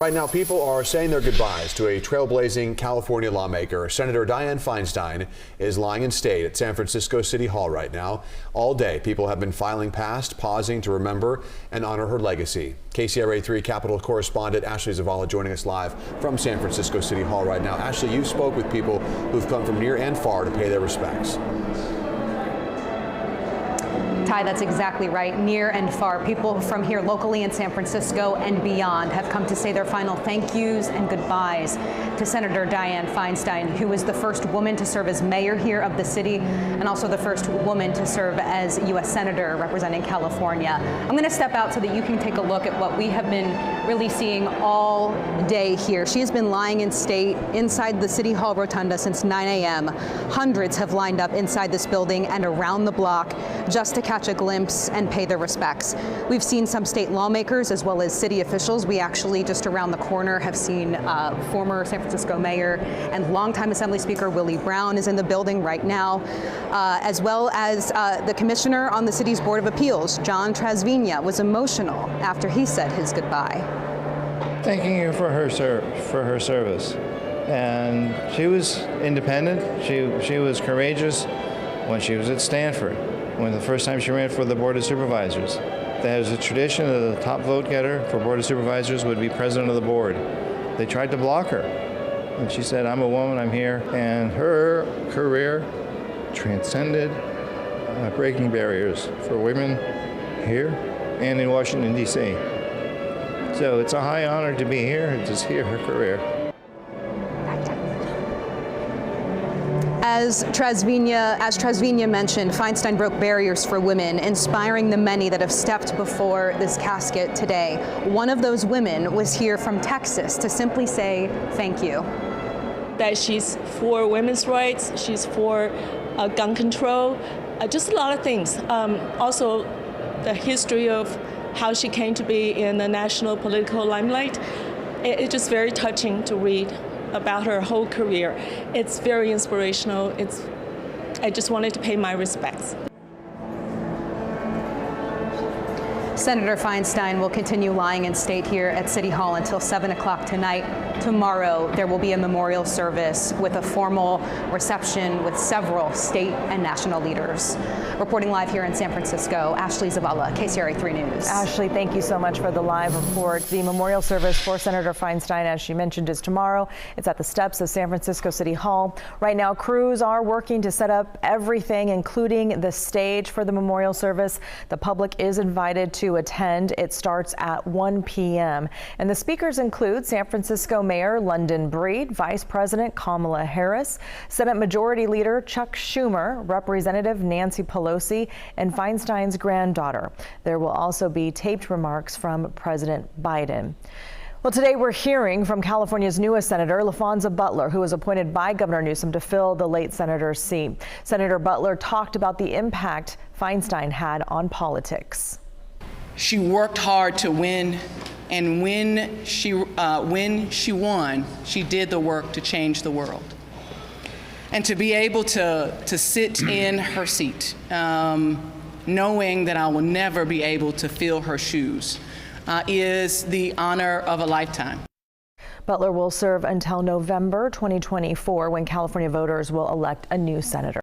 Right now, people are saying their goodbyes to a trailblazing California lawmaker. Senator Dianne Feinstein is lying in state at San Francisco City Hall right now. All day, people have been filing past, pausing to remember and honor her legacy. KCRA 3 Capitol correspondent Ashley Zavala joining us live from San Francisco City Hall right now. Ashley, you spoke with people who've come from near and far to pay their respects. Ty, that's exactly right. Near and far. People from here locally in San Francisco and beyond have come to say their final thank yous and goodbyes to Senator Dianne Feinstein, who was the first woman to serve as mayor here of the city and also the first woman to serve as U.S. Senator representing California. I'm going to step out so that you can take a look at what we have been really seeing all day here. She has been lying in state inside the City Hall Rotunda since 9 a.m. Hundreds have lined up inside this building and around the block just to catch a glimpse and pay their respects. We've seen some state lawmakers as well as city officials. We actually just around the corner have seen former San Francisco mayor and longtime Assembly Speaker Willie Brown is in the building right now, as well as the commissioner on the city's Board of Appeals, John Trasvigna, was emotional after he said his goodbye. Thanking you for her service. And she was independent. She was courageous when she was at Stanford. When the first time she ran for the Board of Supervisors. There was a tradition that the top vote getter for Board of Supervisors would be president of the board. They tried to block her. And she said, I'm a woman, I'm here. And her career transcended breaking barriers for women here and in Washington, D.C. So it's a high honor to be here and to see her career. As Trasvigna mentioned, Feinstein broke barriers for women, inspiring the many that have stepped before this casket today. One of those women was here from Texas to simply say thank you. That she's for women's rights, she's for gun control, just a lot of things. Also, the history of how she came to be in the national political limelight. It's just very touching to read about her whole career. It's very inspirational. I just wanted to pay my respects. Senator Feinstein will continue lying in state here at City Hall until 7 o'clock tonight. Tomorrow, there will be a memorial service with a formal reception with several state and national leaders. Reporting live here in San Francisco, Ashley Zavala, KCRA 3 News. Ashley, thank you so much for the live report. The memorial service for Senator Feinstein, as she mentioned, is tomorrow. It's at the steps of San Francisco City Hall. Right now, crews are working to set up everything, including the stage for the memorial service. The public is invited to attend. It starts at 1 p.m. And the speakers include San Francisco Mayor London Breed, Vice President Kamala Harris, Senate Majority Leader Chuck Schumer, Representative Nancy Pelosi, and Feinstein's granddaughter. There will also be taped remarks from President Biden. Well, today we're hearing from California's newest senator, LaFonza Butler, who was appointed by Governor Newsom to fill the late senator's seat. Senator Butler talked about the impact Feinstein had on politics. She worked hard to win, and when she won, she did the work to change the world. And to be able to sit in her seat, knowing that I will never be able to fill her shoes, is the honor of a lifetime. Butler will serve until November 2024, when California voters will elect a new senator.